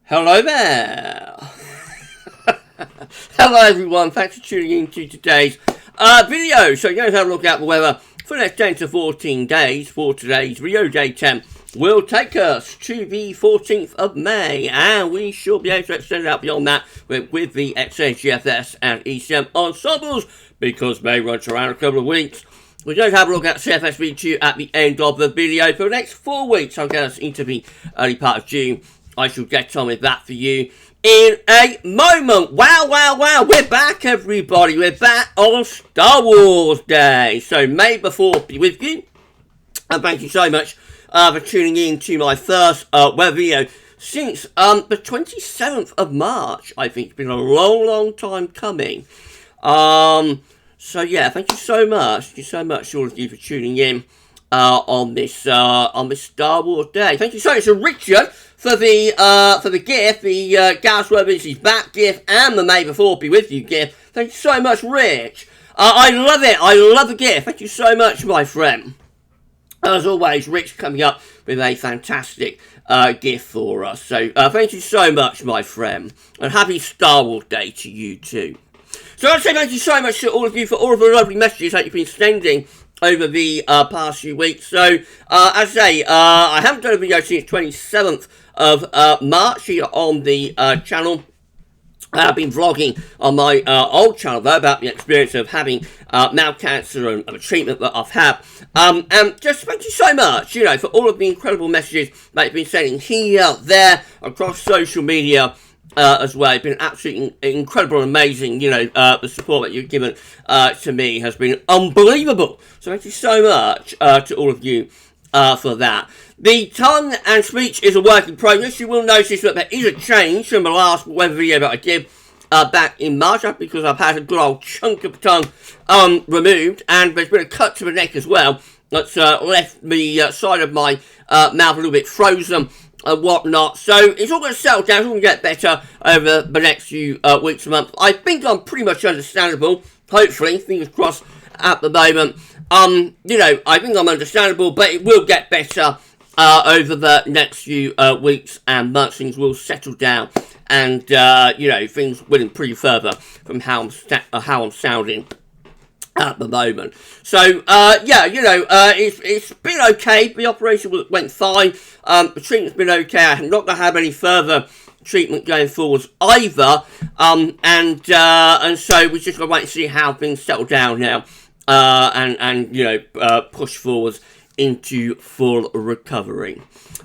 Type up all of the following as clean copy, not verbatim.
Hello there. Hello everyone, thanks for tuning in to today's video. So you're going to have a look at the weather for the next 10 to 14 days. For today's video, day 10 will take us to the 14th of May, and we should be able to extend out beyond that with the GFS and ECM ensembles, because May runs around a couple of weeks. We're going to have a look at CFS-V2 at the end of the video. For the next 4 weeks, I'll get us into the early part of June. I shall get on with that for you in a moment. Wow, we're back, everybody. We're back on Star Wars Day. So May the 4th be with you. And thank you so much for tuning in to my first web video since the 27th of March. I think it's been a long time coming. So yeah, thank you so much. Thank you so much, all of you, for tuning in on this Star Wars Day. Thank you so much to Richard for the gift. The GavsWeatherVids is back gift, and the May the 4th be with you gift. Thank you so much, Rich. I love it. I love the gift. Thank you so much, my friend. As always, Rich coming up with a fantastic gift for us. So thank you so much, my friend, and happy Star Wars Day to you too. So I'd say thank you so much to all of you for all of the lovely messages that you've been sending over the past few weeks. So, as I say, I haven't done a video since 27th of March here on the channel. I've been vlogging on my old channel, though, about the experience of having mouth cancer and the treatment that I've had. And just thank you so much, you know, for all of the incredible messages that you've been sending here, there, across social media, as well. It's been absolutely incredible and amazing. You know, the support that you've given to me has been unbelievable. So thank you so much to all of you for that. The tongue and speech is a work in progress. You will notice that there is a change from the last weather video that I did back in March. That's because I've had a good old chunk of the tongue removed, and there's been a cut to the neck as well that's left the side of my mouth a little bit frozen and whatnot. So it's all going to settle down. It's all going to get better over the next few weeks and months. I think I'm pretty much understandable. Hopefully, fingers crossed at the moment. You know, I think I'm understandable, but it will get better over the next few weeks and months. Things will settle down, and you know, things will improve further from how I'm sounding at the moment. So yeah, you know, it's been okay. The operation went fine. The treatment's been okay. I'm not going to have any further treatment going forwards either. And so we're just going to wait and see how things settle down now. And you know, push forwards into full recovery.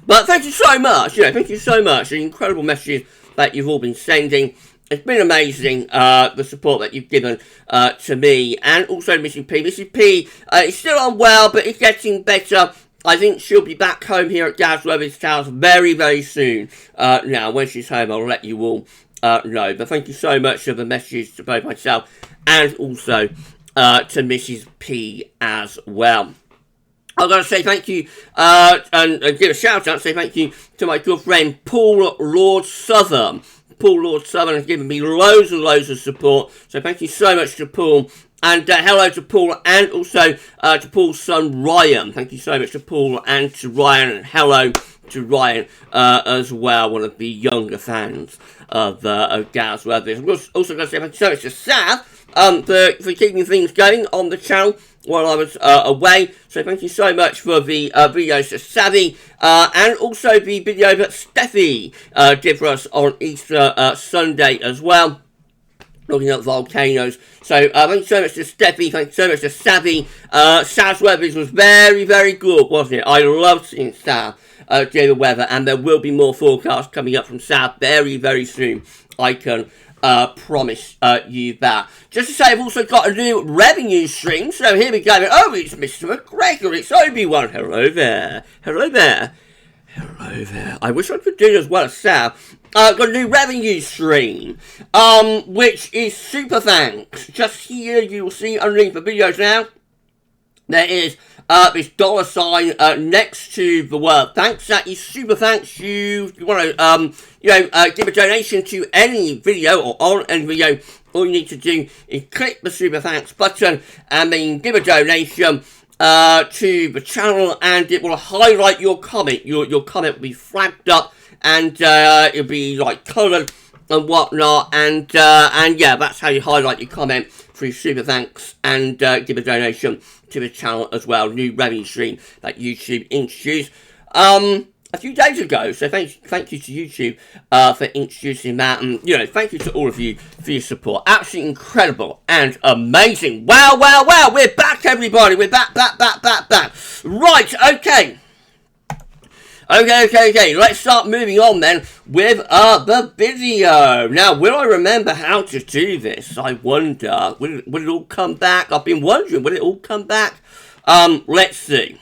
But thank you so much. You know, thank you so much. The incredible messages that you've all been sending. It's been amazing, the support that you've given to me, and also Mrs. P. Mrs. P is still unwell, but it's getting better. I think she'll be back home here at GavsWeatherVids house very soon. Now, when she's home, I'll let you all know. But thank you so much for the messages to both myself and also to Mrs. P as well. I've got to say thank you, and give a shout out, say thank you to my good friend Paul Lord Southern. Paul Lord Southern has given me loads and loads of support, so thank you so much to Paul, and hello to Paul, and also to Paul's son Ryan. Thank you so much to Paul and to Ryan, and hello to Ryan as well, one of the younger fans of GavsWeatherVids. I'm also going to say thank you so much to Sav for keeping things going on the channel while I was away. So thank you so much for the videos to Savvy, and also the video that Steffi did for us on Easter Sunday as well, looking at volcanoes. So thank you so much to Steffi, thank you so much to Savvy. Sav's weather was very good, wasn't it? I loved seeing Sav do the weather, and there will be more forecasts coming up from Sav very soon. I can promise you that. Just to say, I've also got a new revenue stream, so here we go. Oh, it's Mr. McGregor, it's Obi-Wan. Hello there. I wish I could do it as well as Sam. Got a new revenue stream, which is super thanks. Just here, you will see underneath the videos now, there is this dollar sign next to the word thanks. That is super thanks. You want to give a donation to any video or on any video, all you need to do is click the super thanks button and then give a donation. to the channel, and it will highlight your comment. Your comment will be flagged up, and it'll be like coloured and whatnot, and yeah, that's how you highlight your comment through super thanks and give a donation to the channel as well. New revenue stream that YouTube introduced a few days ago. So thank you to YouTube for introducing that, and you know, thank you to all of you for your support. Absolutely incredible and amazing. Wow, wow, wow! We're back, everybody. We're back. Right, okay. Okay. Let's start moving on then with the video. Now, will I remember how to do this? I wonder. Will it all come back? I've been wondering. Will it all come back? Let's see.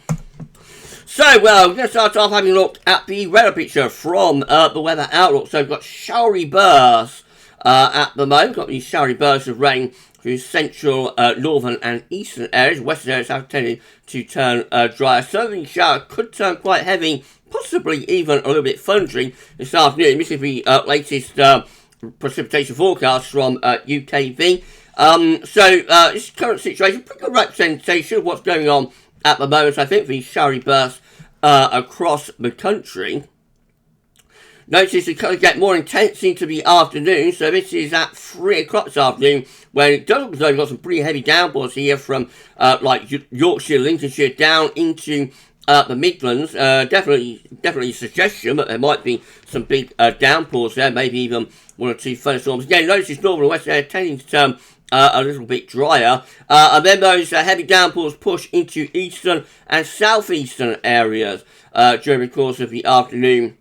So, well, we're going to start off having a look at the weather picture from the weather outlook. So, we've got showery bursts at the moment. Got these showery bursts of rain through central, northern and eastern areas. Western areas have tended to turn drier. Southern shower could turn quite heavy, possibly even a little bit thundering this afternoon. This is the latest precipitation forecast from UKV. This current situation, pretty good representation of what's going on at the moment. I think these showery bursts across the country. Notice it kind of get more intense into the afternoon. So this is at 3 o'clock this afternoon, when it does look as though we've got some pretty heavy downpours here from like Yorkshire, Lincolnshire down into the Midlands. Definitely a suggestion that there might be some big downpours there, maybe even 1 or 2 thunderstorms. Again, notice this northern and western area tending to turn a little bit drier, and then those heavy downpours push into eastern and southeastern areas during the course of the afternoon,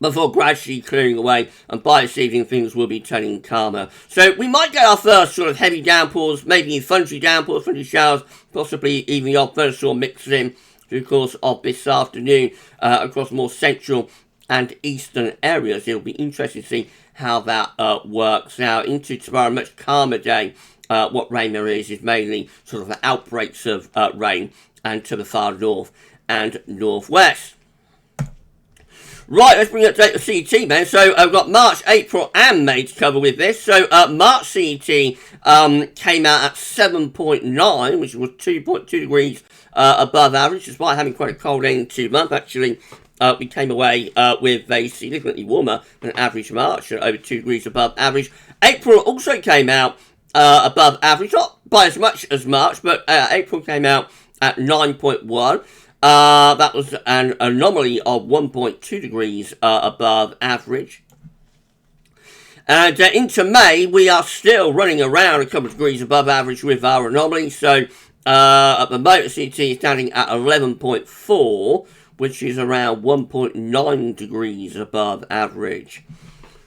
before gradually clearing away, and by this evening things will be turning calmer. So we might get our first sort of heavy downpours, maybe thundery downpours, thundery showers, possibly even the odd thunderstorm mixed in through the course of this afternoon across more central and eastern areas. It'll be interesting to see how that works out. Into tomorrow, much calmer day. What rain there is mainly sort of outbreaks of rain, and to the far north and northwest. Right, let's bring up the CET then. So I've got March, April and May to cover with this. So March CET came out at 7.9, which was 2.2 degrees above average, despite having quite a cold end to the month. Actually, we came away with a significantly warmer than average March, over 2 degrees above average. April also came out above average, not by as much as March, but April came out at 9.1. That was an anomaly of 1.2 degrees above average. And into May, we are still running around a couple of degrees above average with our anomaly. So at the moment, CT is standing at 11.4, which is around 1.9 degrees above average.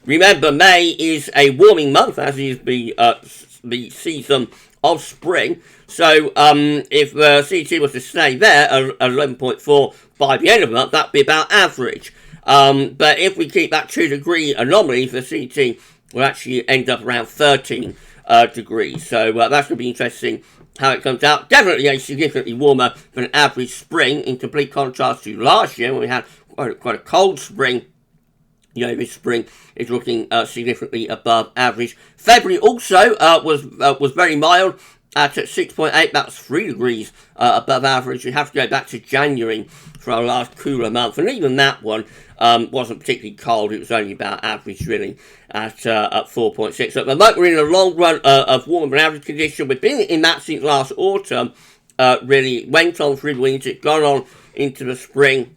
Remember, May is a warming month, as is the season of spring. So if CT was to stay there at 11.4 by the end of the month, that'd be about average. But if we keep that 2 degree anomaly, the CT will actually end up around 13 degrees. So that's going to be interesting how it comes out. Definitely a significantly warmer than average spring, in complete contrast to last year when we had quite a cold spring. You know, this spring is looking significantly above average. February also was very mild at 6.8. That's 3 degrees above average. We have to go back to January for our last cooler month, and even that one wasn't particularly cold. It was only about average, really, at 4.6. So at the moment, we're in a long run of warmer than average condition. We've been in that since last autumn. Really went on through the winter, gone on into the spring.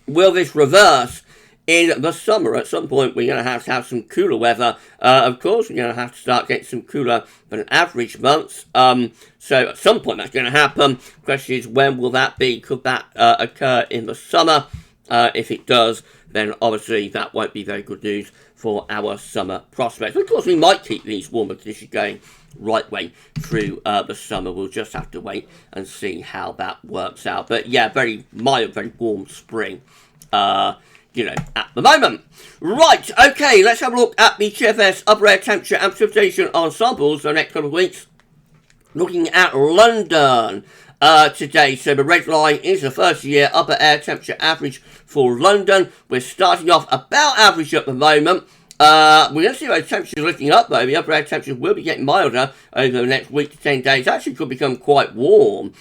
Will this reverse in the summer? At some point, we're going to have some cooler weather. Of course, we're going to have to start getting some cooler than average months. So at some point, that's going to happen. The question is, when will that be? Could that occur in the summer? If it does, then obviously that won't be very good news for our summer prospects. Of course, we might keep these warmer conditions going right way through the summer. We'll just have to wait and see how that works out. But yeah, very mild, very warm spring. You know, at the moment. Right, okay, let's have a look at the GFS upper air temperature and precipitation ensembles for the next couple of weeks. Looking at London today. So the red line is the first year upper air temperature average for London. We're starting off about average at the moment. We're going to see those temperatures lifting up though. The upper air temperatures will be getting milder over the next week to 10 days. Actually could become quite warm.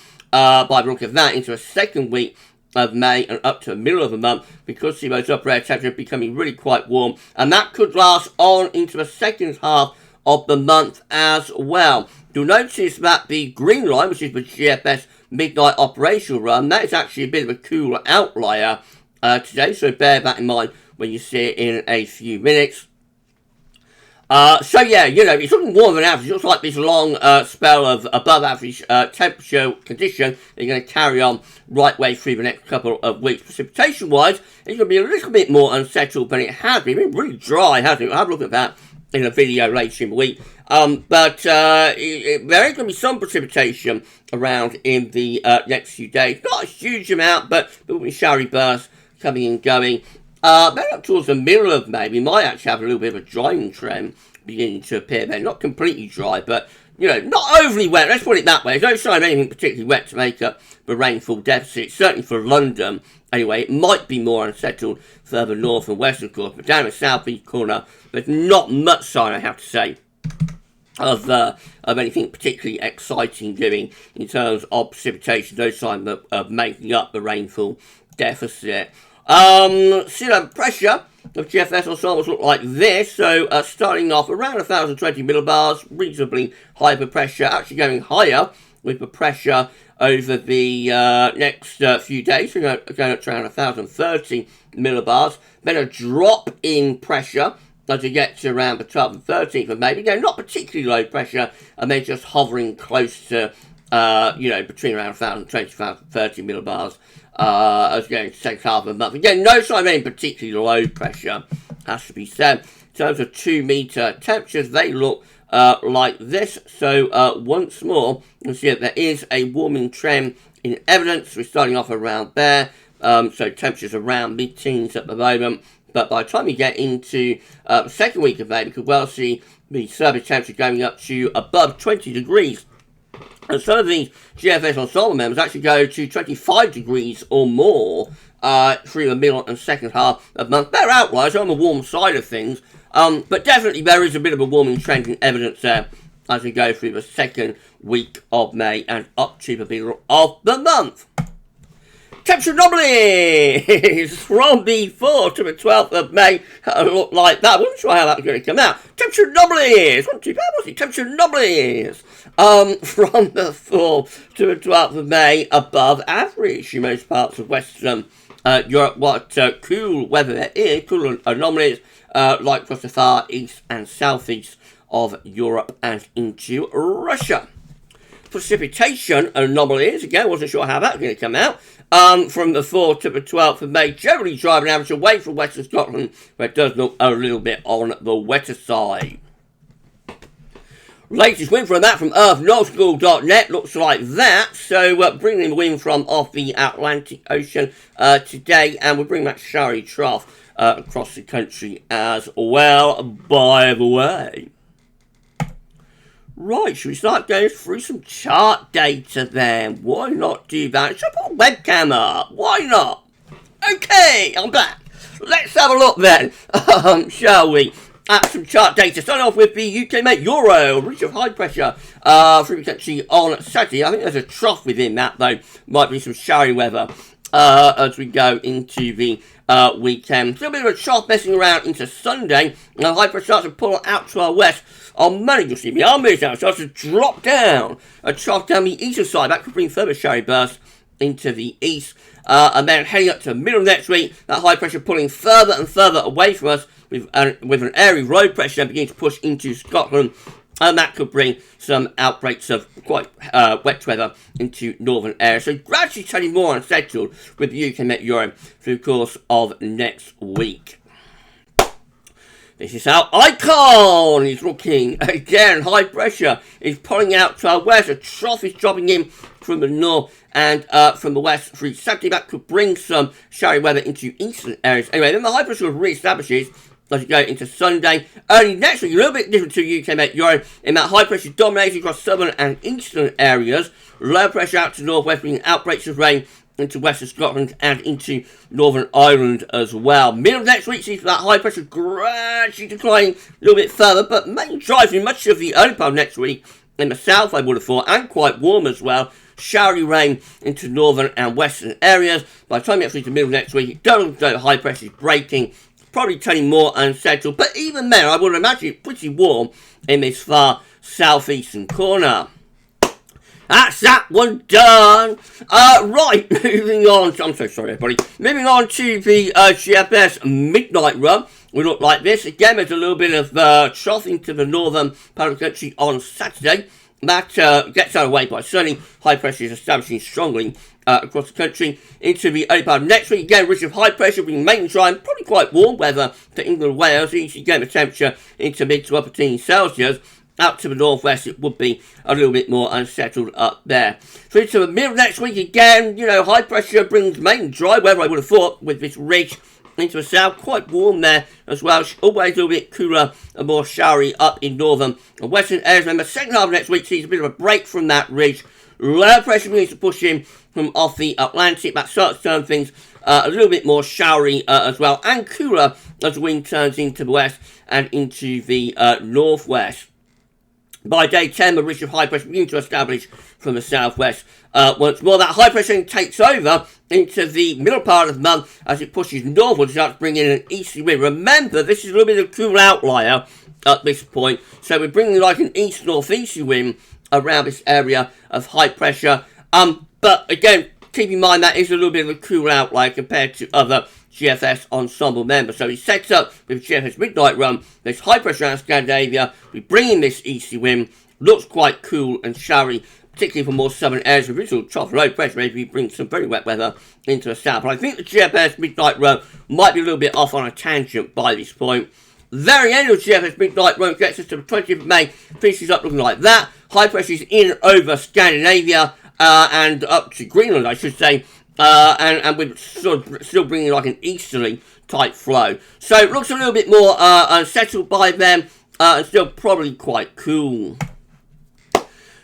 by the look of that, into a second week of May and up to the middle of the month, because see those upper air temperatures becoming really quite warm, and that could last on into the second half of the month as well. You'll notice that the green line, which is the GFS midnight operational run, that is actually a bit of a cooler outlier today, so bear that in mind when you see it in a few minutes. So yeah, you know, it's looking warmer than average. It looks like this long spell of above average temperature condition is going to carry on right way through the next couple of weeks. Precipitation wise, it's going to be a little bit more unsettled than it has been. It's been really dry, hasn't it? I'll have a look at that in a video later in the week. But there is going to be some precipitation around in the next few days. Not a huge amount, but there will be showery bursts coming and going. Then up towards the middle of May, we might actually have a little bit of a drying trend beginning to appear there. Not completely dry, but, you know, not overly wet. Let's put it that way. There's no sign of anything particularly wet to make up the rainfall deficit. Certainly for London, anyway. It might be more unsettled further north and west, of course. But down the southeast corner, there's not much sign, I have to say, of anything particularly exciting doing in terms of precipitation. No sign of making up the rainfall deficit. Sea level pressure of GFS ensembles look like this. So starting off around 1,020 millibars, reasonably high for pressure, actually going higher with the pressure over the next few days. We're going up to around 1,030 millibars. Then a drop in pressure as you get to around the 12th and 13th of May. Again, not particularly low pressure, and then just hovering close to, you know, between around 1,020 and 1,030 millibars. As going to second half of the month. Again, no sign of any particularly low pressure, has to be said. In terms of 2 meter temperatures, they look like this. So once more, you can see that there is a warming trend in evidence. We're starting off around there. So temperatures around mid-teens at the moment. But by the time you get into the second week of May, you could well see the surface temperature going up to above 20 degrees. And some of these GFS ensemble members actually go to 25 degrees or more through the middle and second half of the month. They're outliers on the warm side of things, but definitely there is a bit of a warming trend in evidence there as we go through the second week of May and up to the middle of the month. Temperature anomalies from the 4th to the 12th of May look like that. I wasn't sure how that was going to come out. Temperature anomalies. Not too bad, was it? Temperature anomalies from the 4th to the 12th of May above average in most parts of Western Europe. What cool weather there is. Cool anomalies like across the far east and southeast of Europe and into Russia. Precipitation anomalies. Again, wasn't sure how that was going to come out. From the 4th to the 12th of May, generally driving average away from Western Scotland, where it does look a little bit on the wetter side. Latest wind from that from earthnautical.net looks like that. So bringing the wind from off the Atlantic Ocean today, and we'll bring that showery trough across the country as well, by the way. Right, should we start going through some chart data then? Why not do that? Should I put a webcam up? Why not? Okay, I'm back. Let's have a look then, shall we? At some chart data. Starting off with the UK Met Euro, reach of high pressure through the country on Saturday. I think there's a trough within that though. Might be some showery weather as we go into the weekend. Still a bit of a trough messing around into Sunday. And high pressure starts to pull out to our west. On Monday, you'll see the armies now starts to drop down. A trough down the eastern side. That could bring further showery bursts into the east. And then heading up to the middle of next week, that high pressure pulling further and further away from us with an airy road pressure beginning to push into Scotland. And that could bring some outbreaks of quite wet weather into northern areas. So gradually turning more unsettled with the UK Met Euro through the course of next week. This is our icon is looking. Again, high pressure is pulling out to our west. A trough is dropping in from the north and from the west through Saturday. That could bring some showery weather into eastern areas. Anyway, then the high pressure re-establishes as you go into Sunday. Early next week, a little bit different to UK Met Euro in that high pressure dominating across southern and eastern areas. Low pressure out to northwest, bringing outbreaks of rain into western Scotland and into Northern Ireland as well. Middle of next week sees that high pressure gradually declining a little bit further, but main drive through much of the early part of next week in the south, I would have thought, and quite warm as well. showery rain into northern and western areas. By the time you get through to the middle of next week, it does look like high pressure is breaking, probably turning more unsettled. But even there, I would imagine it's pretty warm in this far southeastern corner. That's that one done. Right, moving on. I'm so sorry, everybody. Moving on to the GFS midnight run. We look like this. Again, there's a little bit of troughing to the northern part of the country on Saturday. That gets out of the way by sunny. High pressure is establishing strongly across the country into the early part of next week. Again, ridge of high pressure being mainly dry and probably quite warm weather to England and Wales. Easy to get the temperature into mid to upper teens Celsius. Out to the northwest, it would be a little bit more unsettled up there. Through to the middle of next week, again, high pressure brings mainly dry weather, I would have thought, with this ridge into the south. Quite warm there as well. Always a little bit cooler and more showery up in northern and western areas. Remember, second half of next week sees a bit of a break from that ridge. Low pressure begins to push in from off the Atlantic. That starts to turn things a little bit more showery as well, and cooler as the wind turns into the west and into the northwest. By day 10, the ridge of high pressure begins to establish from the southwest. Once more, that high pressure takes over into the middle part of the month as it pushes northward, starts bringing in an easterly wind. Remember, this is a little bit of a cool outlier at this point, so we're bringing like an east-northeasterly wind around this area of high pressure. But again, keep in mind that is a little bit of a cool outlier compared to other GFS ensemble members. So he sets up with GFS midnight run. There's high pressure around Scandinavia. We bring in this easterly wind. Looks quite cool and showery, particularly for more southern areas with little trough low pressure. Maybe we bring some very wet weather into the south. But I think the GFS midnight run might be a little bit off on a tangent by this point. Very end of GFS midnight run gets us to the 20th of May. Finishes up looking like that. High pressure is in and over Scandinavia and up to Greenland, I should say. And we're still bringing like an easterly type flow. So it looks a little bit more unsettled by them and still probably quite cool.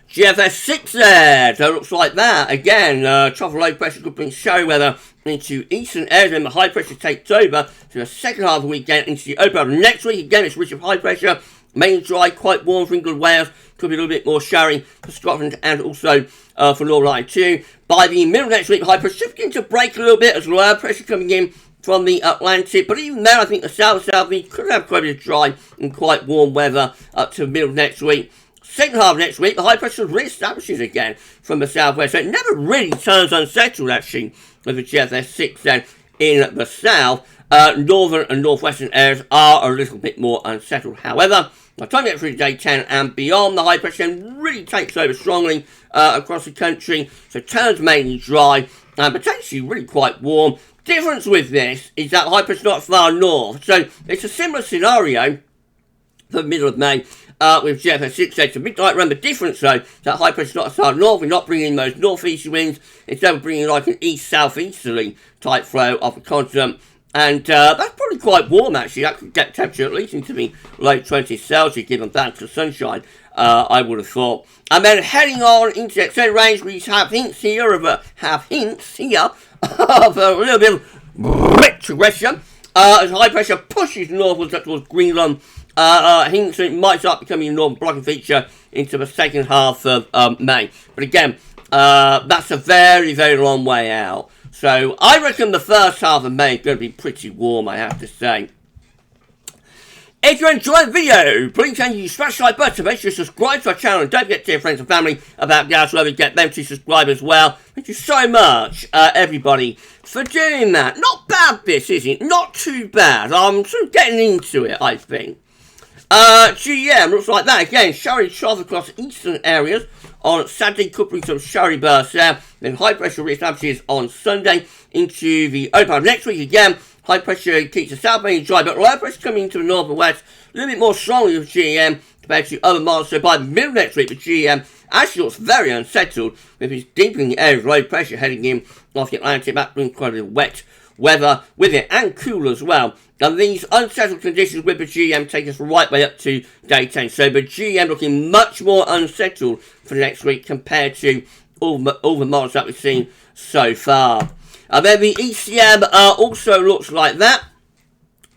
GFS 6 there, so it looks like that. Again, trough low pressure could bring showy weather into eastern areas, and the high pressure takes over to the second half of the weekend into the open part of next week. Again, it's rich of high pressure, mainly dry, quite warm for England, Wales. Could be a little bit more showery for Scotland and also for Northern Ireland too. By the middle of next week, high pressure should begin to break a little bit as low pressure coming in from the Atlantic. But even there, I think the south-southeast could have quite a bit of dry and quite warm weather up to the middle of next week. Second half of next week, the high pressure re-establishes again from the southwest. So it never really turns unsettled, actually, with the GFS 6 then in the south. Northern and northwestern areas are a little bit more unsettled. However, by the time you get through day 10 and beyond, the high pressure then really takes over strongly across the country. So it turns mainly dry and potentially really quite warm. Difference with this is that high pressure is not far north. So it's a similar scenario for the middle of May. With GFS 6 to midnight run. The difference though, that high pressure is not as far north. We're not bringing in those northeasterly winds. Instead, we're bringing like an east-southeasterly type flow off the continent. And that's probably quite warm actually. That could get temperature at least into the late 20s Celsius, given that to sunshine, I would have thought. And then heading on into the extended range, we have hints here of a little bit of retrogression. As high pressure pushes northwards up towards Greenland. Hints it might start becoming a northern blocking feature into the second half of May. But again, that's a very, very long way out. So I reckon the first half of May is going to be pretty warm, I have to say. If you enjoyed the video, please smash the like button to make sure you subscribe to our channel. And don't forget to tell your friends and family about GavsWeatherVids, get them to subscribe as well. Thank you so much, everybody, for doing that. Not bad, this, is it? Not too bad. I'm sort of getting into it, I think. GM looks like that again. Showery trough across eastern areas on Saturday, could bring some showery bursts there. Then high pressure re-establishes on Sunday into the open part of next week again. High pressure keeps the south mainly dry, but low pressure coming into the north and west a little bit more strongly with GEM compared to other models. So by the middle of next week, the GEM actually looks very unsettled with its deepening area of low pressure heading in off the Atlantic. That brings quite a bit of wet weather with it and cool as well. And these unsettled conditions with the GM take us right way up to day 10. So the GM looking much more unsettled for next week compared to all the models that we've seen so far. And then the ECM also looks like that.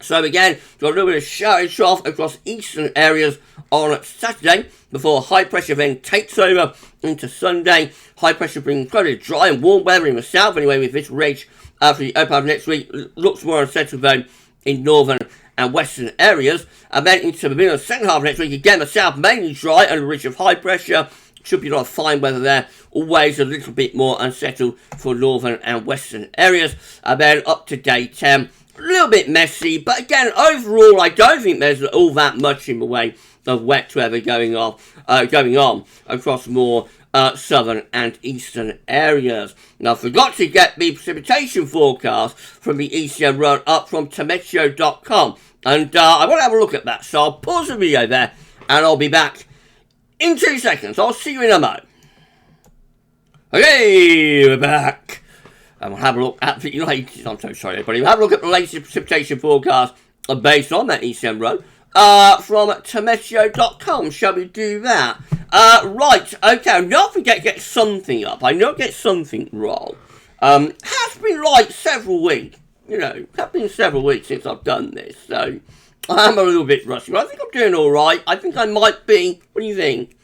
So again, got a little bit of shower trough across eastern areas on Saturday before high pressure then takes over into Sunday. High pressure brings quite a dry and warm weather in the south anyway with this ridge for the open of next week. Looks more unsettled though in northern and western areas. And then into the middle of the second half of next week, again the south mainly dry and a ridge of high pressure. Should be a lot of fine weather there. Always a little bit more unsettled for northern and western areas. And then up to day 10. A little bit messy, but again, overall, I don't think there's all that much in the way of wet weather going on across more southern and eastern areas. Now, I forgot to get the precipitation forecast from the ECM run up from meteo.com, and I want to have a look at that. So I'll pause the video there, and I'll be back in 2 seconds. I'll see you in a moment. Okay, we're back. And we'll have a look at the latest, I'm so sorry everybody, we'll have a look at the latest precipitation forecast based on that ECM run from meteo.com. Shall we do that? Right, okay, I'll not forget to get something up. I know I get something wrong. Has been like several weeks, have been several weeks since I've done this, so I'm a little bit rusty. But I think I'm doing alright. I think I might be. What do you think?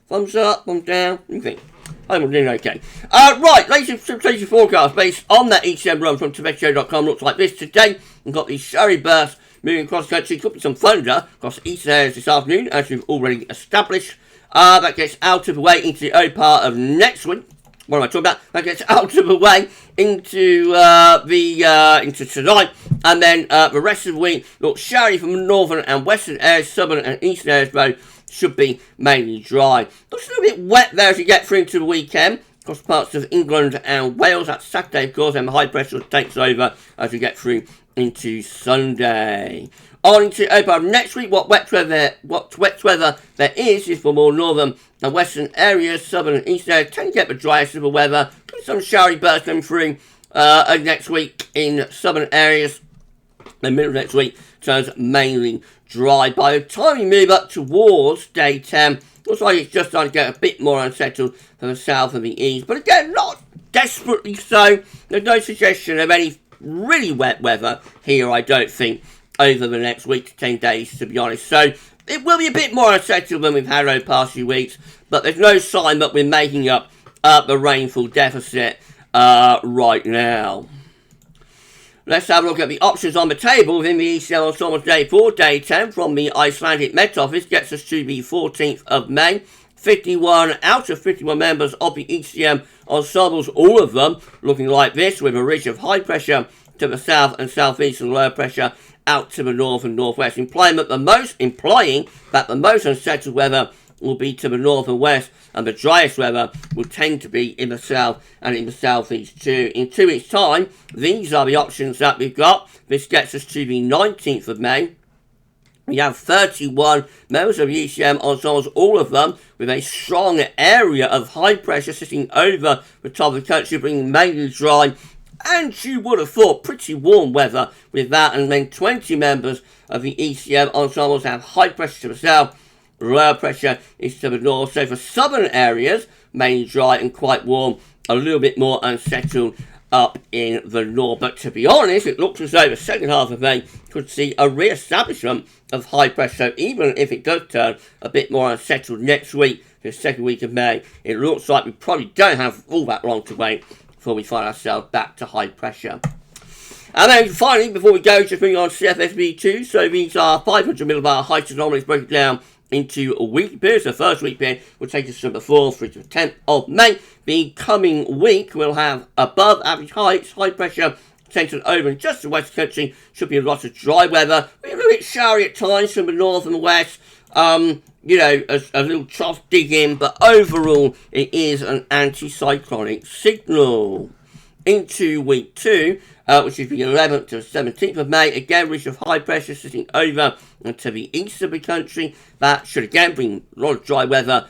Thumbs up, thumbs down, what do you think? I'm doing okay. Right, latest precipitation forecast based on that ECM run from meteo.com looks like this today. We've got these showery bursts moving across the country. Could be some thunder across the eastern areas this afternoon, as we've already established. That gets out of the way into the early part of next week. What am I talking about? That gets out of the way into into tonight, and then the rest of the week looks showery from northern and western areas, southern and eastern areas, though should be mainly dry. Looks a little bit wet there as you get through into the weekend across parts of England and Wales. That's Saturday, of course, and the high pressure takes over as we get through into Sunday. On into open next week, what wet weather there is for more northern and western areas, southern and eastern areas. Tend to get the driest of the weather. Some showery bursts coming through next week in southern areas. The middle of next week turns mainly dry. By the time we move up towards day 10, looks like it's just starting to get a bit more unsettled from the south and the east. But again, not desperately so. There's no suggestion of any really wet weather here, I don't think, over the next week to 10 days, to be honest. So it will be a bit more unsettled than we've had over the past few weeks, but there's no sign that we're making up the rainfall deficit right now. Let's have a look at the options on the table within the ECM Ensembles Day 4, Day 10 from the Icelandic Met Office. Gets us to the 14th of May. 51 out of 51 members of the ECM Ensembles, all of them looking like this, with a ridge of high pressure to the south and southeast and lower pressure out to the north and northwest, implying that the most unsettled weather will be to the north and west, and the driest weather will tend to be in the south and in the southeast too. In 2 weeks' time, these are the options that we've got. This gets us to the 19th of May. We have 31 members of the ECM Ensembles, all of them with a strong area of high pressure sitting over the top of the country, bringing mainly dry, and you would have thought pretty warm weather with that. And then 20 members of the ECM Ensembles have high pressure to the south, lower pressure is to the north. So for southern areas, mainly dry and quite warm, a little bit more unsettled up in the north. But to be honest, it looks as though the second half of May could see a re-establishment of high pressure. So even if it does turn a bit more unsettled next week, the second week of May, it looks like we probably don't have all that long to wait before we find ourselves back to high pressure. And then finally, before we go, just bring on CFSV2. So these are 500 millibar height anomalies broken down into week periods. The first week period will take us from the 4th through to the 10th of May. The coming week will have above average heights, high pressure centred over in just the west of the country. Should be a lot of dry weather. We're a little bit showery at times from the north and the west. A little trough dig in, but overall it is an anticyclonic signal. Into week 2, which is the 11th to the 17th of May, again, ridge of high pressure sitting over to the east of the country. That should again bring a lot of dry weather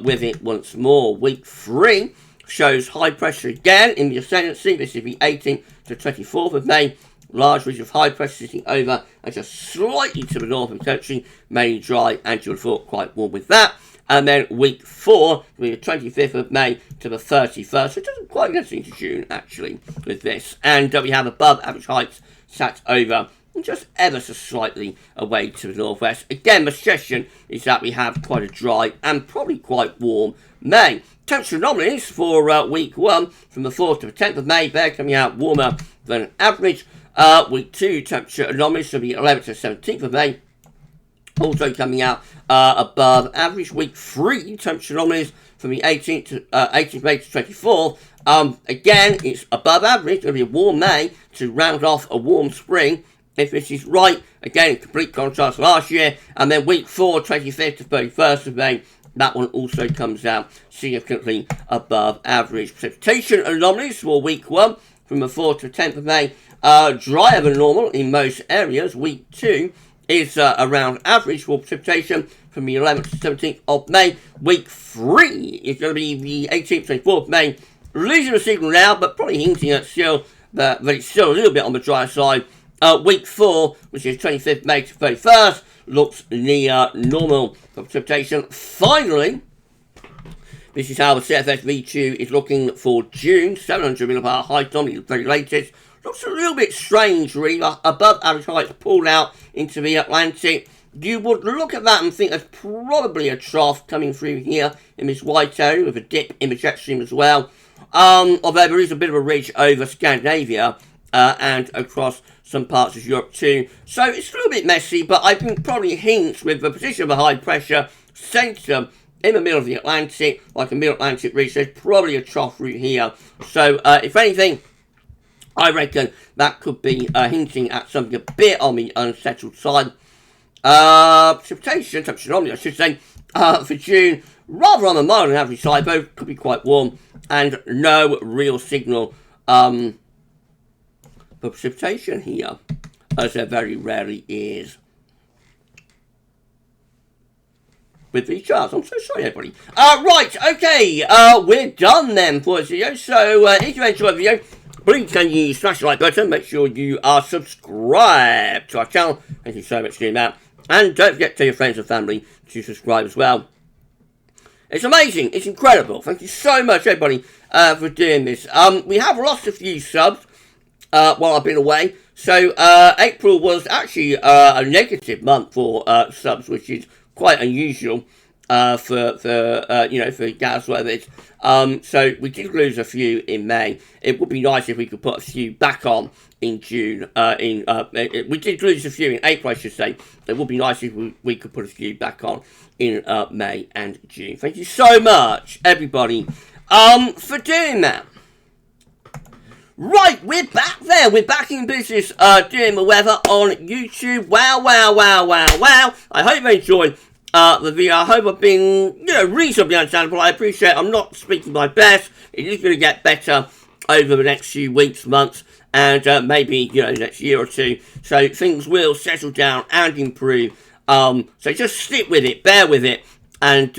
with it once more. Week 3 shows high pressure again in the ascendancy. This is the 18th to 24th of May. Large ridge of high pressure sitting over and just slightly to the north of the country, mainly dry, and you'll feel quite warm with that. And then week 4, will be the 25th of May to the 31st. So it doesn't quite get into June, actually, with this. And we have above average heights sat over and just ever so slightly away to the northwest. Again, my suggestion is that we have quite a dry and probably quite warm May. Temperature anomalies for week 1 from the 4th to the 10th of May. They're coming out warmer than average. Week 2 temperature anomalies from the 11th to 17th of May. Also coming out above average. Week 3 temperature anomalies from the 18th May to 24th. Again, it's above average. It's going to be a warm May to round off a warm spring. If this is right, again, complete contrast to last year. And then week 4, 25th to 31st of May, that one also comes out significantly above average. Precipitation anomalies for week 1 from the 4th to 10th of May. Drier than normal in most areas. Week 2 is around average for precipitation from the 11th to 17th of May. Week 3 is going to be the 18th to 24th of May. Losing the signal now, but probably hinting at still that it's still a little bit on the dry side. Week 4, which is 25th May to 31st, looks near normal for precipitation. Finally, this is how the CFS V2 is looking for June. 700 millibar high dominant, the very latest. Looks a little bit strange, really. Above average heights pulled out into the Atlantic. You would look at that and think there's probably a trough coming through here in this white area with a dip in the jet stream as well. Although there is a bit of a ridge over Scandinavia and across some parts of Europe too. So it's a little bit messy, but I think probably hints with the position of a high pressure centre in the middle of the Atlantic, like a middle Atlantic ridge. There's probably a trough route here. So if anything, I reckon that could be hinting at something a bit on the unsettled side. Precipitation, temperature anomaly, I should say, for June, rather on the mild and average side, though could be quite warm, and no real signal for precipitation here, as there very rarely is with these charts. I'm so sorry, everybody. Right, okay, we're done then for this video. So if you enjoyed the video, please can you smash the like button, make sure you are subscribed to our channel. Thank you so much for doing that. And don't forget to tell your friends and family to subscribe as well. It's amazing, it's incredible. Thank you so much, everybody, for doing this. We have lost a few subs while I've been away. So April was actually a negative month for subs, which is quite unusual for GavsWeatherVids. So we did lose a few in May. It would be nice if we could put a few back on in June. We did lose a few in April, I should say. It would be nice if we could put a few back on in May and June. Thank you so much, everybody, for doing that. Right, we're back there. We're back in business doing the weather on YouTube. Wow, wow, wow, wow, wow. I hope you enjoyed the video. I hope I've been, reasonably understandable. I appreciate I'm not speaking my best. It is going to get better over the next few weeks, months, and maybe, the next year or two. So things will settle down and improve. So just stick with it, bear with it, and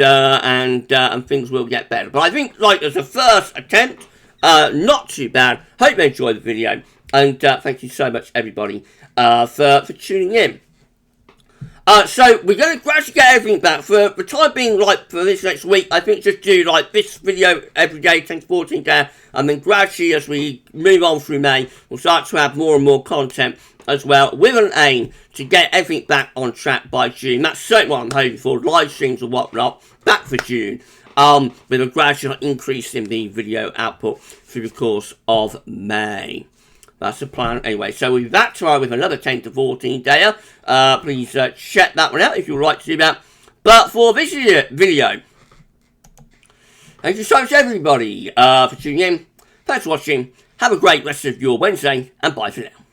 things will get better. But I think, as a first attempt, not too bad. Hope you enjoyed the video, and thank you so much, everybody, for tuning in. So we're going to gradually get everything back. For the time being, for this next week, I think just do this video every day, 10 to 14 days, and then gradually as we move on through May, we'll start to have more and more content as well, with an aim to get everything back on track by June. That's certainly what I'm hoping for, live streams and whatnot, back for June, with a gradual increase in the video output through the course of May. That's the plan anyway. So we'll be back tomorrow with another 10 to 14 dayer. Please check that one out if you would like to do that. But for this video, thank you so much, everybody, for tuning in. Thanks for watching. Have a great rest of your Wednesday, and bye for now.